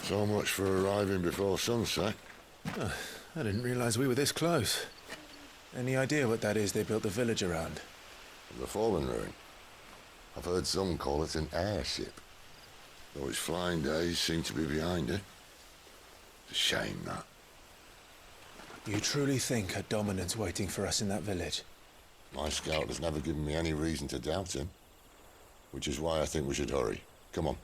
So much for arriving before sunset. Oh, I didn't realize we were this close. Any idea what that is they built the village around? The fallen ruin. I've heard some call it an airship. Though its flying days seem to be behind it. It's a shame, that. You truly think a dominant's waiting for us in that village? My scout has never given me any reason to doubt him. Which is why I think we should hurry. Come on.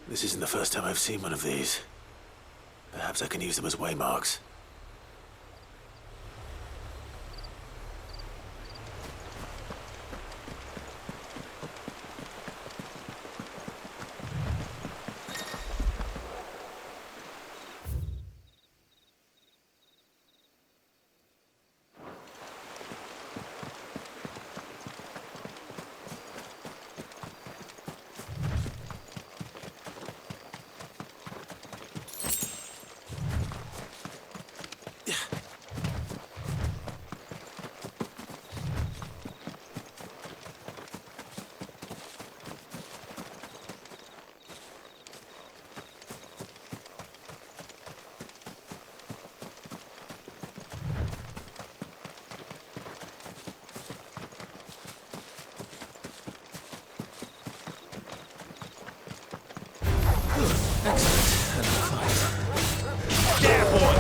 This isn't the first time I've seen one of these. Perhaps I can use them as waymarks. Excellent. Another fight. Yeah, boy!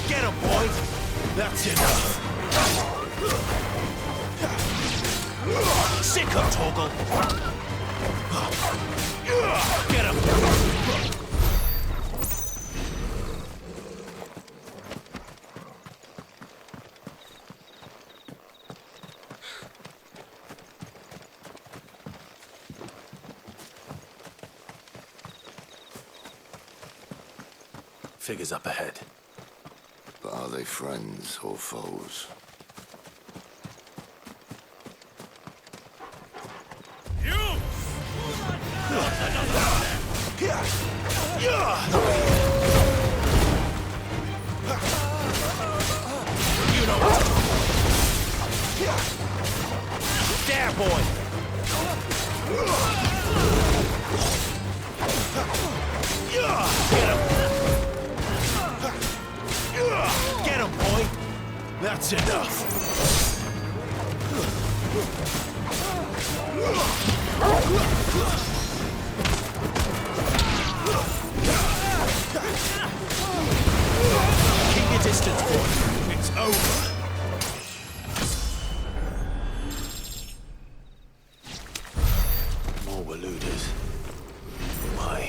Get him, boy! That's enough! Sick of Toggle! Get him! Figures up ahead. But are they friends or foes? You! You know what? There, boy! Get him! Get him, boy! That's enough! Keep your distance, boy. It's over. More Waluders. Why?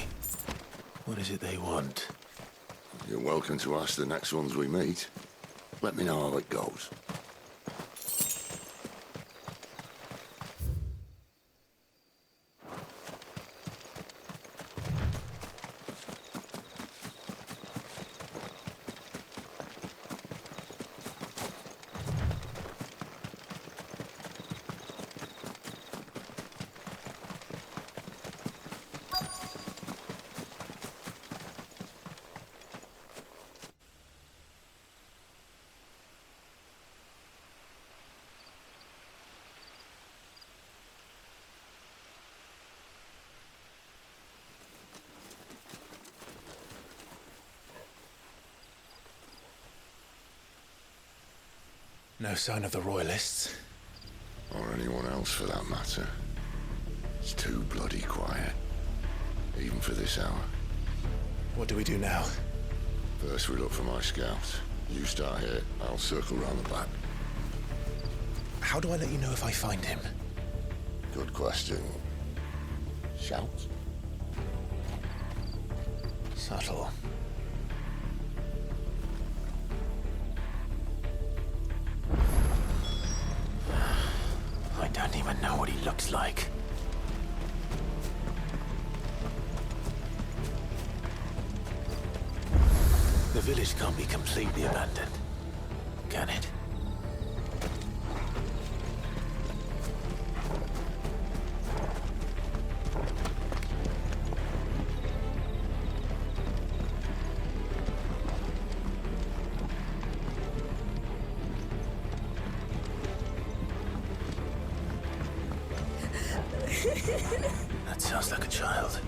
What is it they want? You're welcome to ask the next ones we meet. Let me know how it goes. No sign of the Royalists. Or anyone else for that matter. It's too bloody quiet. Even for this hour. What do we do now? First we look for my scouts. You start here, I'll circle round the back. How do I let you know if I find him? Good question. Shout? Subtle. I don't even know what he looks like. The village can't be completely abandoned, can it? That sounds like a child.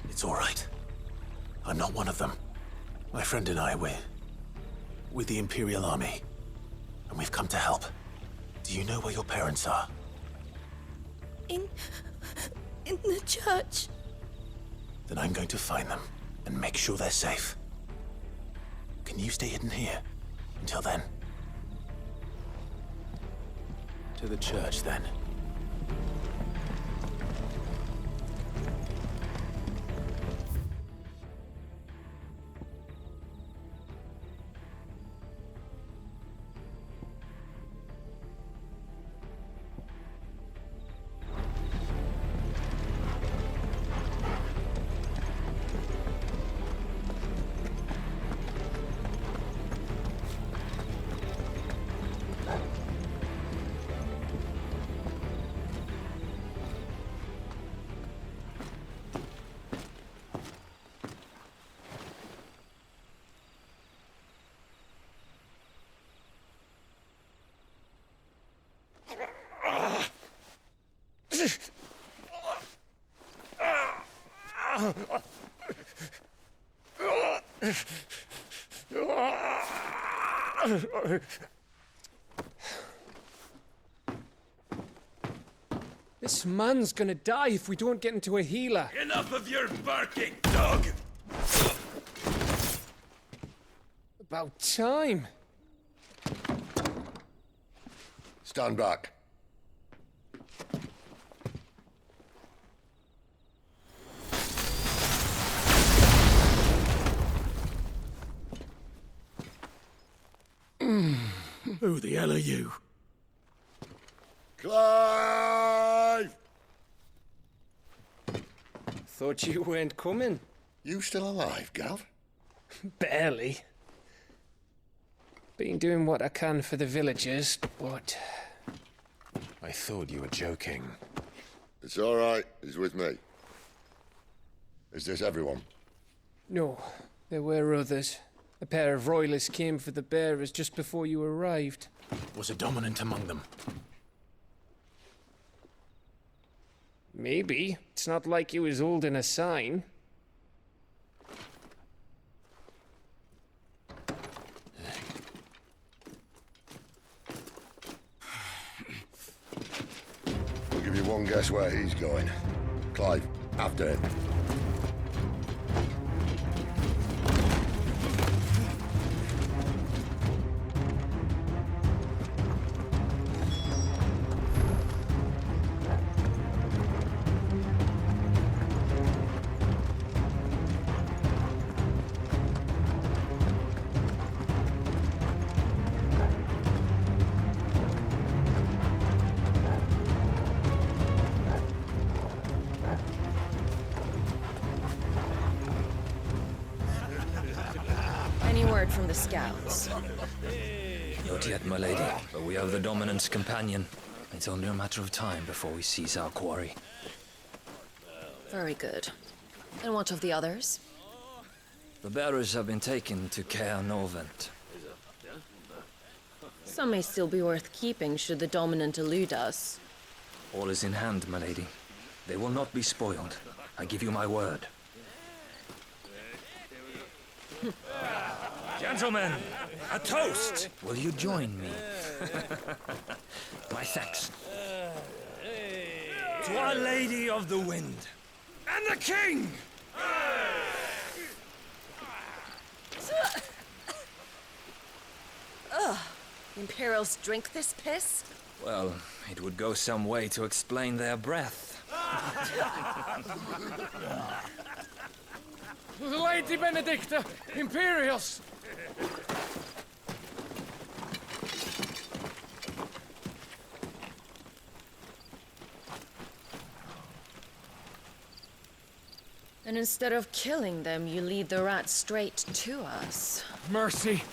It's all right. I'm not one of them. My friend and I, we're with the Imperial Army, and we've come to help. Do you know where your parents are? In the church. Then I'm going to find them and make sure they're safe. Can you stay hidden here until then? To the church, then. This man's gonna die if we don't get into a healer. Enough of your barking, dog! About time. Stand back. Who the hell are you? Clive! Thought you weren't coming. You still alive, Gav? Barely. Been doing what I can for the villagers, but... I thought you were joking. It's all right. He's with me. Is this everyone? No, there were others. A pair of royalists came for the bearers just before you arrived. Was a dominant among them? Maybe. It's not like he was holding a sign. I'll give you one guess where he's going. Clive, after him. Any word from the scouts? Not yet, my lady, but we have the Dominant's companion. It's only a matter of time before we seize our quarry. Very good. And what of the others? The bearers have been taken to Caer Novent. Some may still be worth keeping should the Dominant elude us. All is in hand, my lady. They will not be spoiled. I give you my word. Gentlemen, a toast! Will you join me? My thanks. To Our Lady of the Wind and the King! Imperials drink this piss? Well, it would go some way to explain their breath. Lady Benedicta! Imperials! And instead of killing them, you lead the rats straight to us. Mercy!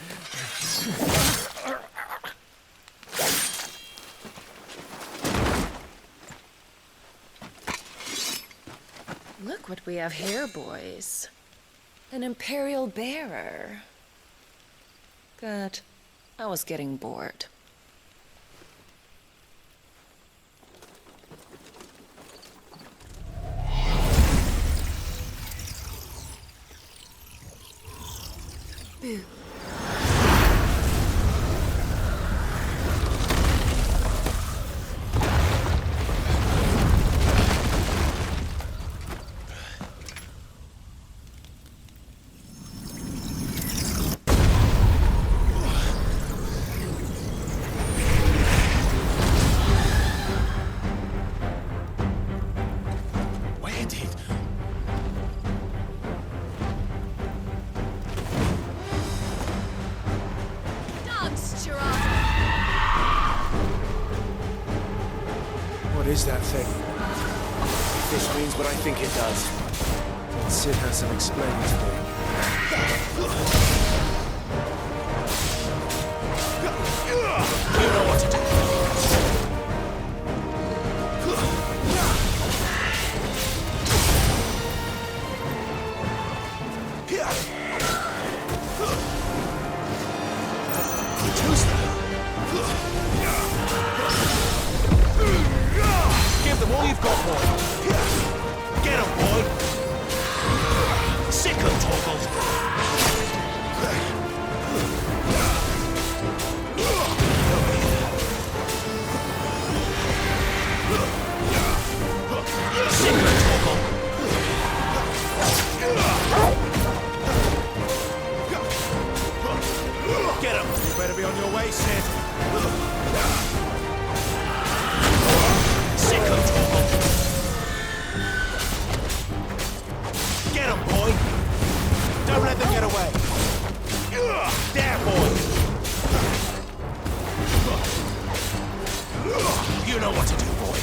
Look what we have here, boys. An Imperial bearer. Good. I was getting bored. Boo. Where did... What is that thing? If this means what I think it does, then Sid has some explaining to do. You know what to do. Who's that? Give them all you've got, boy. Get 'em, boy. Sick of Torgal. Sick of Torgal. Get 'em. You better be on your way, Sid. Sick of Torgal. Get 'em, boy. Don't let them get away. There, boy. You know what to do, boy.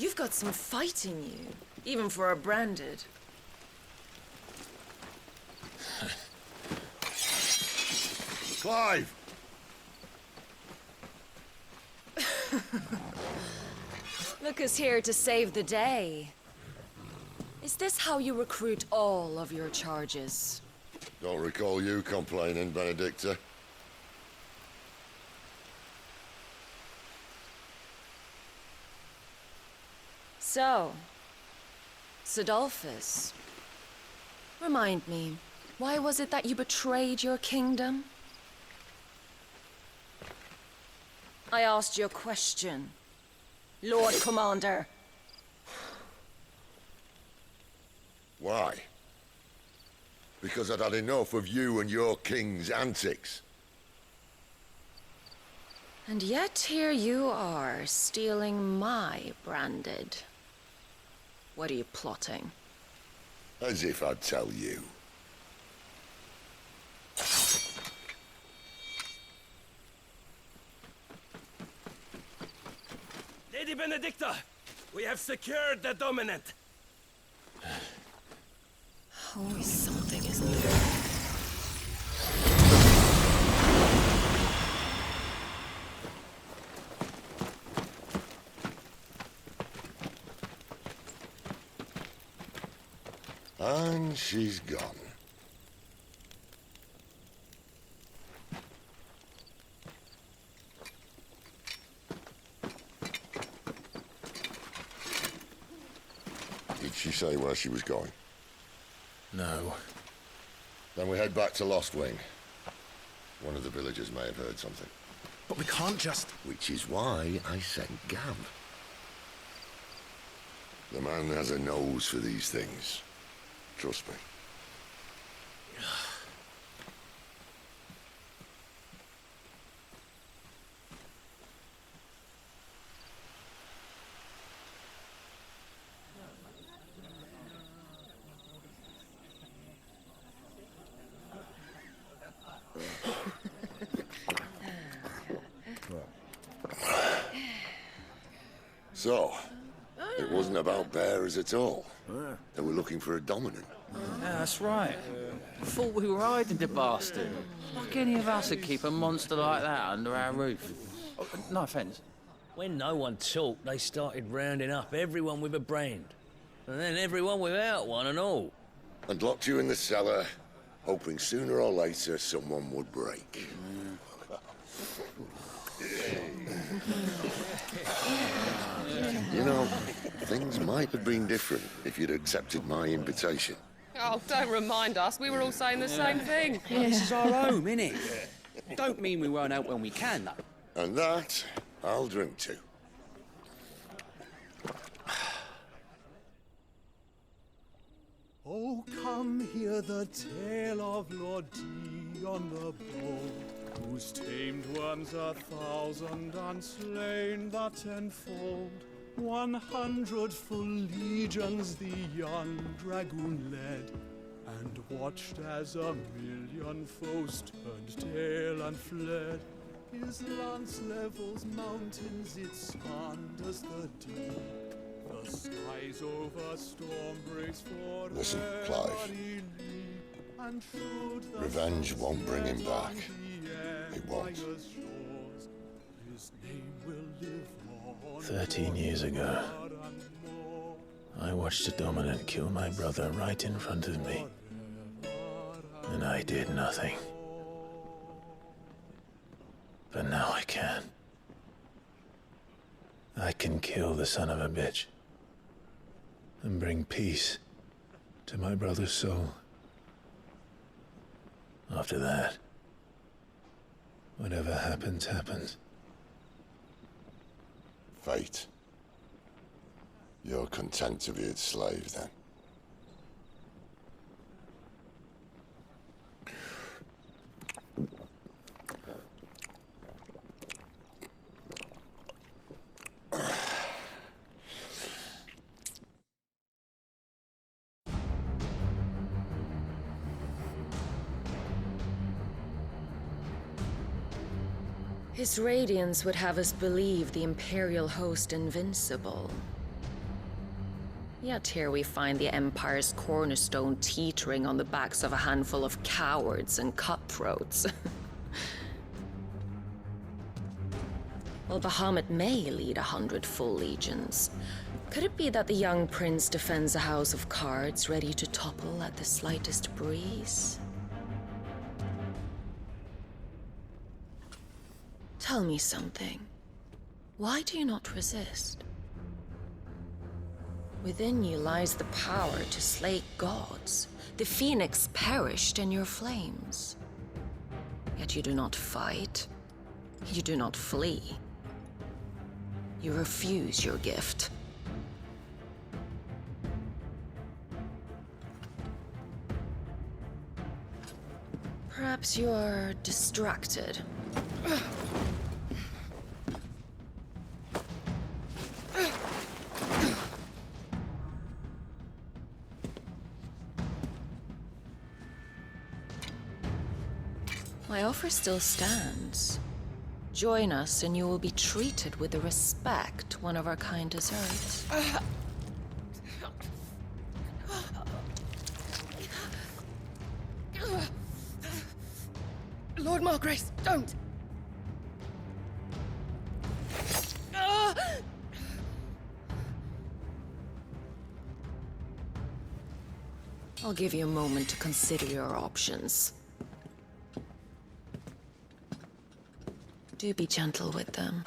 You've got some fight in you, even for a branded. Clive! Look who's here to save the day. Is this how you recruit all of your charges? Don't recall you complaining, Benedicta. So, Sidolphus, remind me, why was it that you betrayed your kingdom? I asked you a question, Lord Commander. Why? Because I'd had enough of you and your king's antics. And yet here you are, stealing my branded. What are you plotting? As if I'd tell you. Lady Benedicta, we have secured the dominant. Always something, isn't there? And she's gone. Did she say where she was going? No. Then we head back to Lost Wing. One of the villagers may have heard something. But we can't just... Which is why I sent Gav. The man has a nose for these things. Trust me. So, it wasn't about bearers at all. They were looking for a dominant. Yeah, that's right. Thought we were hiding the bastard. Like any of us would keep a monster like that under our roof. Oh, no offence. When no one talked, they started rounding up everyone with a brand. And then everyone without one and all. And locked you in the cellar, hoping sooner or later someone would break. You know, things might have been different if you'd accepted my invitation. Oh, don't remind us. We were all saying the same thing. This is our home, innit? Don't mean we won't out when we can, though. And that, I'll drink to. Oh, come hear the tale of Lord Dion the Bold, who's tamed worms 1,000 and slain the 10-fold. 100 full legions the young dragoon led, and watched as 1,000,000 foes turned tail and fled. His lance levels mountains, it sanders the deep. The skies over storm breaks for Listen, Clive. Revenge won't bring him back. It won't. 13 years ago, I watched a dominant kill my brother right in front of me. And I did nothing. But now I can. I can kill the son of a bitch. And bring peace to my brother's soul. After that, whatever happens, happens. Fate. You're content to be its slave, then? His radiance would have us believe the Imperial host invincible. Yet here we find the Empire's cornerstone teetering on the backs of a handful of cowards and cutthroats. Well, Bahamut may lead 100 full legions. Could it be that the young prince defends a house of cards ready to topple at the slightest breeze? Tell me something. Why do you not resist? Within you lies the power to slay gods. The phoenix perished in your flames. Yet you do not fight. You do not flee. You refuse your gift. Perhaps you are distracted. My offer still stands. Join us and you will be treated with the respect one of our kind deserves. Lord Margrace, don't! I'll give you a moment to consider your options. Do be gentle with them.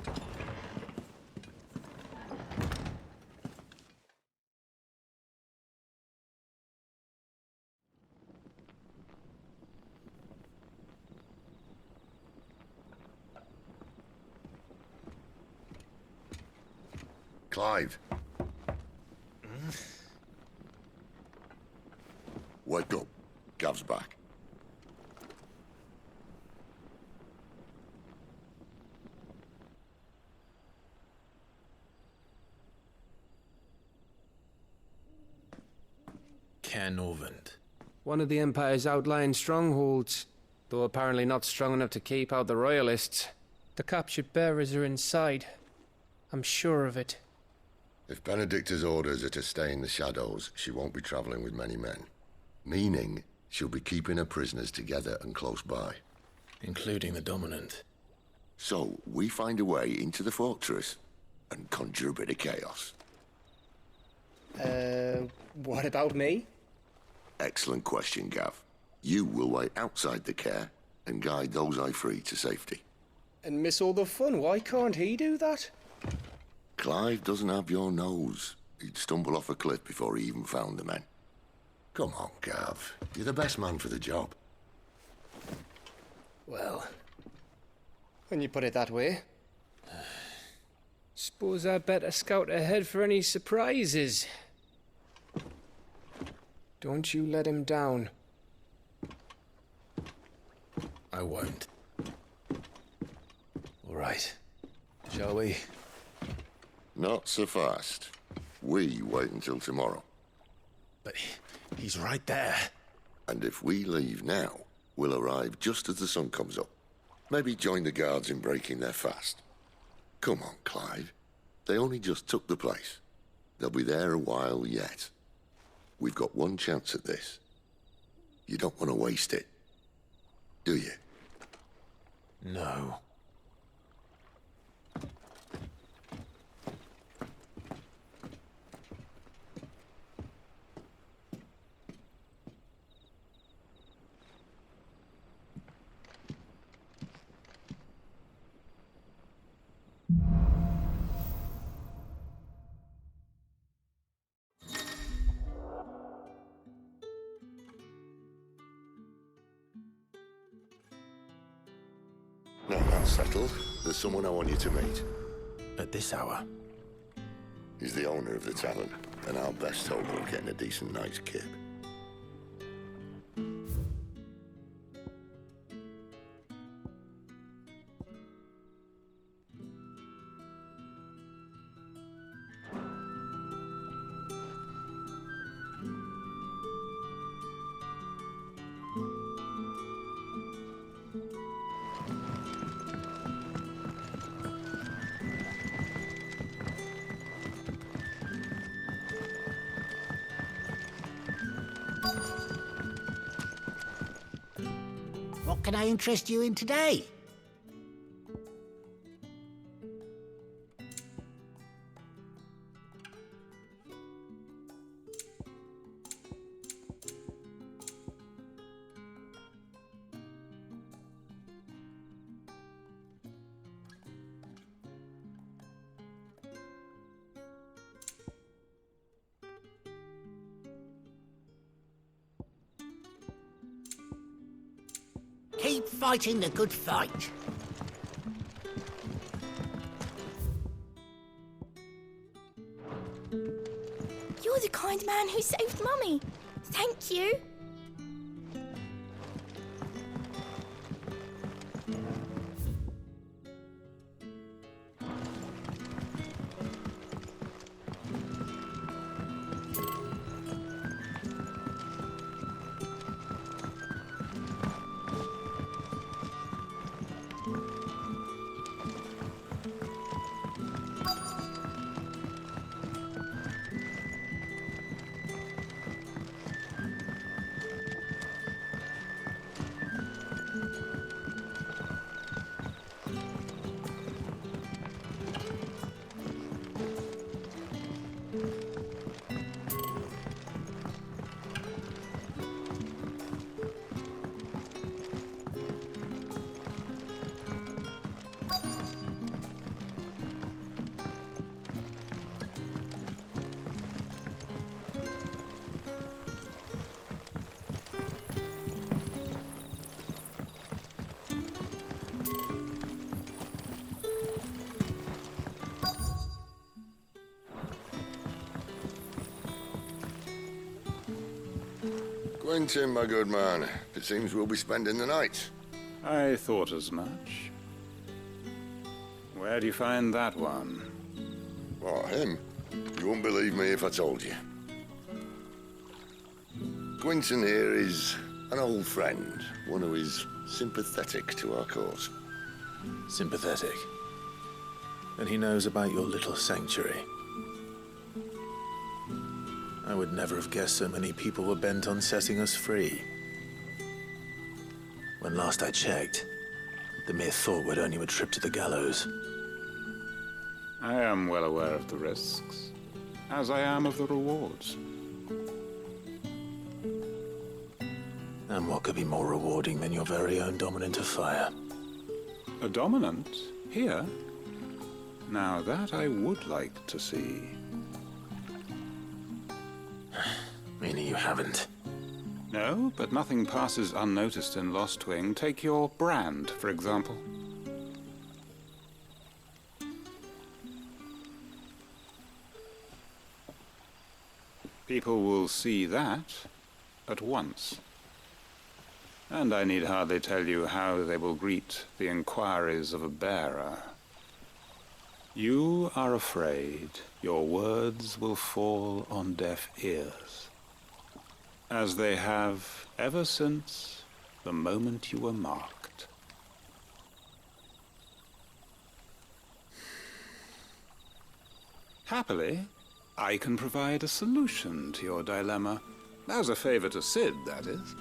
Clive. Wake up. Gav's back. Canovant. One of the Empire's outlying strongholds, though apparently not strong enough to keep out the Royalists. The captured bearers are inside. I'm sure of it. If Benedicta's orders are to stay in the shadows, she won't be traveling with many men. Meaning, she'll be keeping her prisoners together and close by. Including the Dominant. So, we find a way into the fortress and conjure a bit of chaos. What about me? Excellent question, Gav. You will wait outside the care and guide those I free to safety. And miss all the fun. Why can't he do that? Clive doesn't have your nose. He'd stumble off a cliff before he even found the men. Come on, Gav. You're the best man for the job. Well, when you put it that way. Suppose I'd better scout ahead for any surprises. Don't you let him down. I won't. All right. Shall we? Not so fast. We wait until tomorrow. But he's right there. And if we leave now, we'll arrive just as the sun comes up. Maybe join the guards in breaking their fast. Come on, Clive. They only just took the place. They'll be there a while yet. We've got one chance at this. You don't want to waste it, do you? No. Now that's settled. There's someone I want you to meet. At this hour? He's the owner of the tavern, and our best hope of getting a decent night's kip. can I interest you in today? Keep fighting the good fight. You're the kind man who saved Mummy. Thank you. Quentin, my good man. It seems we'll be spending the night. I thought as much. Where do you find that one? What, him? You wouldn't believe me if I told you. Quentin here is an old friend, one who is sympathetic to our cause. Sympathetic? And he knows about your little sanctuary. I would never have guessed so many people were bent on setting us free. When last I checked, the mere thought would earn you a trip to the gallows. I am well aware of the risks, as I am of the rewards. And what could be more rewarding than your very own dominant of fire? A dominant? Here? Now that I would like to see. Meaning you haven't? No, but nothing passes unnoticed in Lost Wing. Take your brand, for example. People will see that at once. And I need hardly tell you how they will greet the inquiries of a bearer. You are afraid your words will fall on deaf ears, as they have ever since the moment you were marked. Happily, I can provide a solution to your dilemma. As a favor to Sid, that is.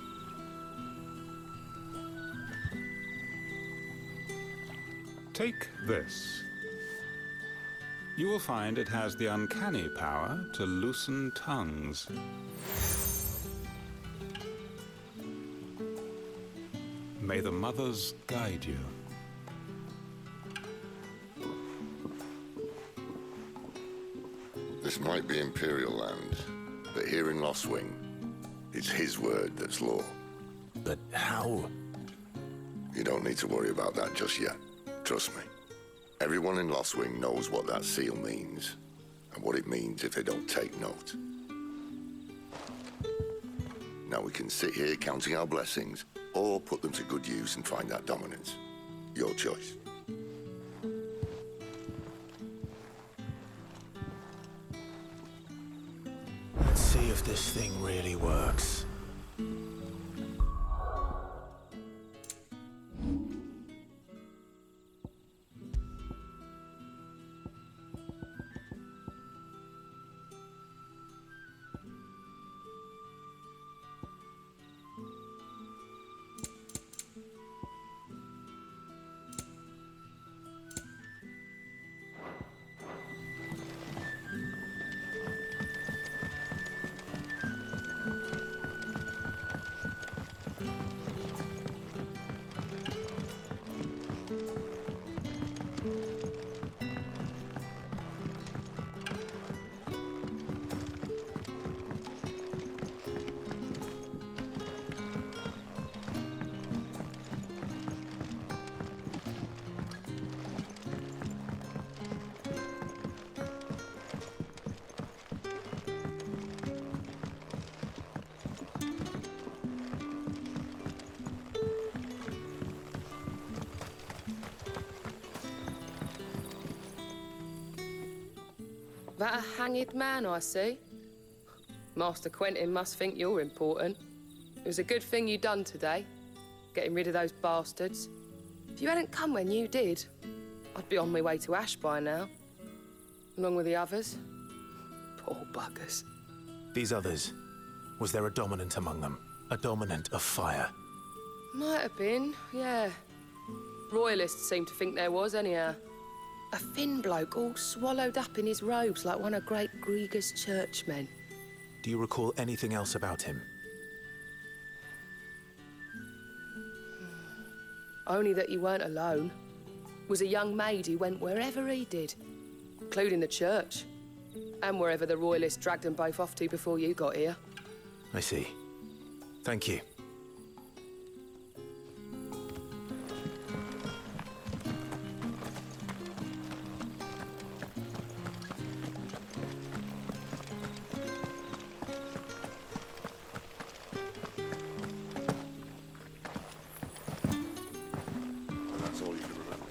Take this. You will find it has the uncanny power to loosen tongues. May the mothers guide you. This might be Imperial land, but here in Lost Wing, it's his word that's law. But how? You don't need to worry about that just yet. Trust me. Everyone in Lost Wing knows what that seal means, and what it means if they don't take note. Now we can sit here counting our blessings, or put them to good use and find that dominance. Your choice. Let's see if this thing really works. That a hanged man, I see. Master Quentin must think you're important. It was a good thing you done today, getting rid of those bastards. If you hadn't come when you did, I'd be on my way to Ash by now, along with the others. Poor buggers. These others, was there a dominant among them? A dominant of fire? Might have been, yeah. Royalists seem to think there was, anyhow. A thin bloke all swallowed up in his robes like one of Great Gregor's churchmen. Do you recall anything else about him? Only that he weren't alone. Was a young maid who went wherever he did, including the church, and wherever the Royalists dragged them both off to before you got here. I see. Thank you. That's all you can remember.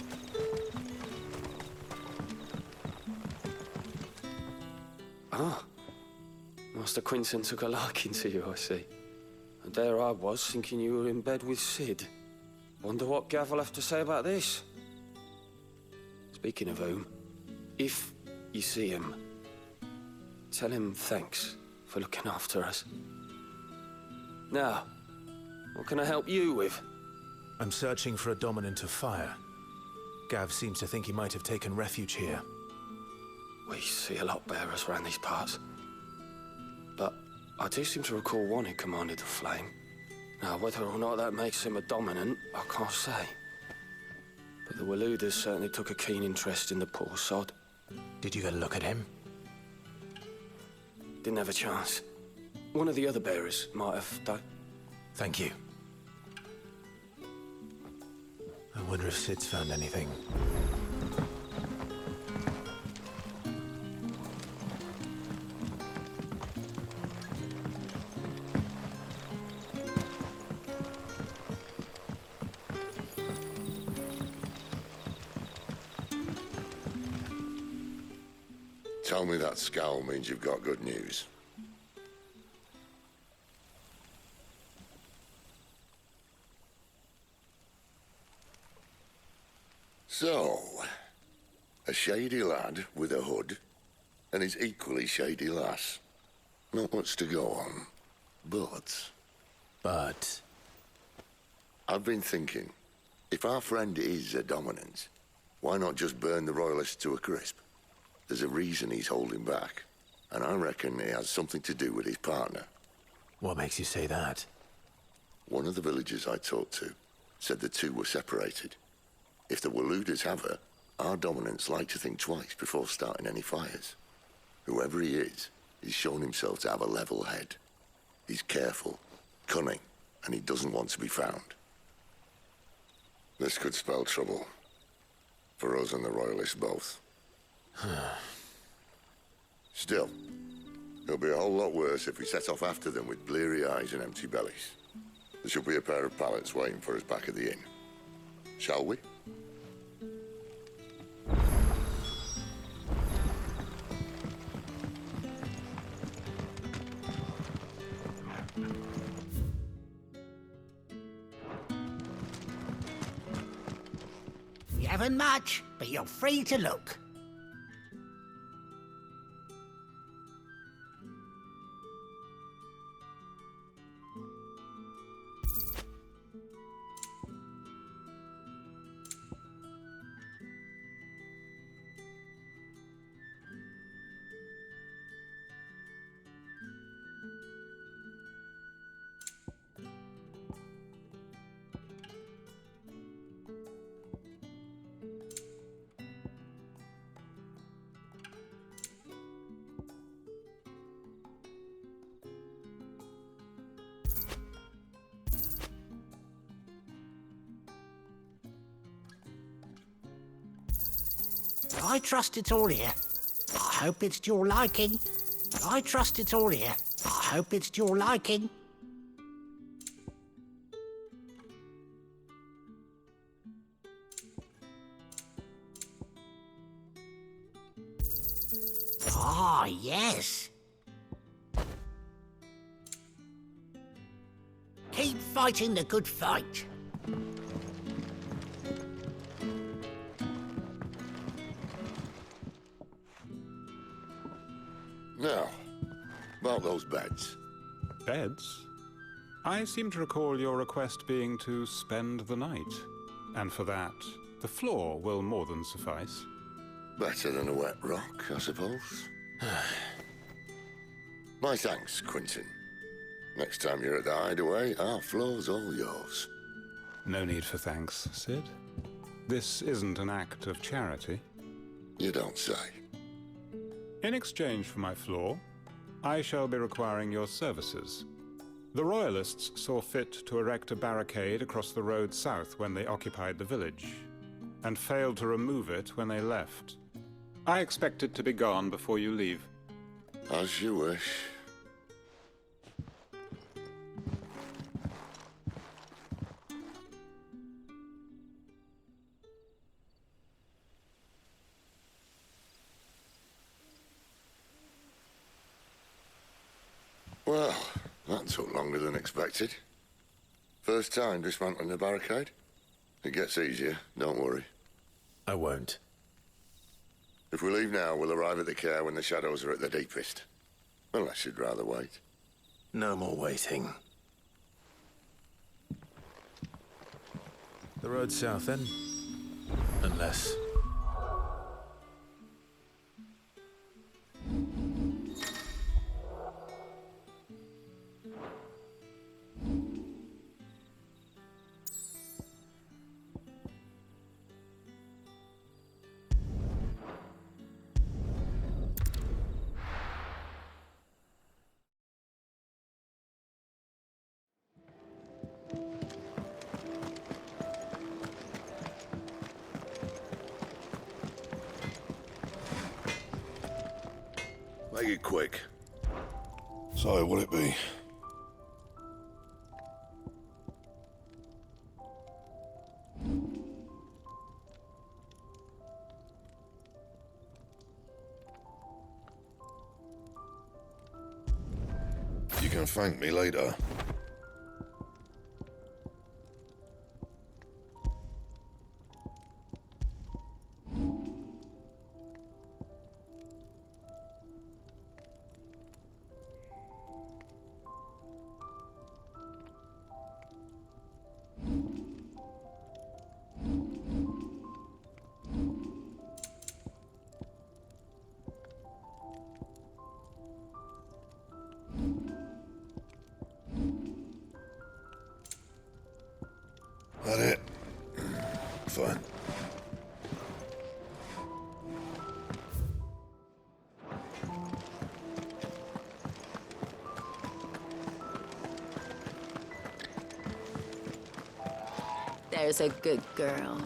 Ah. Master Quinton took a liking to you, I see. And there I was, thinking you were in bed with Sid. Wonder what Gav will have to say about this. Speaking of whom, if you see him, tell him thanks for looking after us. Now, what can I help you with? I'm searching for a dominant of fire. Gav seems to think he might have taken refuge here. We see a lot bearers around these parts. But I do seem to recall one who commanded the flame. Now, whether or not that makes him a dominant, I can't say. But the Waluders certainly took a keen interest in the poor sod. Did you get a look at him? Didn't have a chance. One of the other bearers might have, though. Thank you. I wonder if Sid's found anything. Tell me that scowl means you've got good news. So, a shady lad with a hood, and his equally shady lass. Not much to go on, but... I've been thinking, if our friend is a dominant, why not just burn the Royalists to a crisp? There's a reason he's holding back, and I reckon it has something to do with his partner. What makes you say that? One of the villagers I talked to said the two were separated. If the Waluders have her, our dominants like to think twice before starting any fires. Whoever he is, he's shown himself to have a level head. He's careful, cunning, and he doesn't want to be found. This could spell trouble. For us and the Royalists both. Still, it'll be a whole lot worse if we set off after them with bleary eyes and empty bellies. There should be a pair of pallets waiting for us back at the inn. Shall we? You haven't much, but you're free to look. I trust it's all here. I hope it's to your liking. I trust it's all here. I hope it's to your liking. Ah, yes. Keep fighting the good fight. Now, about those beds. Beds? I seem to recall your request being to spend the night. And for that, the floor will more than suffice. Better than a wet rock, I suppose. My thanks, Quentin. Next time you're at the hideaway, our floor's all yours. No need for thanks, Sid. This isn't an act of charity. You don't say. In exchange for my floor, I shall be requiring your services. The Royalists saw fit to erect a barricade across the road south when they occupied the village, and failed to remove it when they left. I expect it to be gone before you leave. As you wish. Well, that took longer than expected. First time dismantling a barricade? It gets easier, don't worry. I won't. If we leave now, we'll arrive at the care when the shadows are at their deepest. Unless you'd rather wait. No more waiting. The road south, then? Unless... Make it quick. So, what'll it be? You can thank me later. That it? Fine. There's a good girl.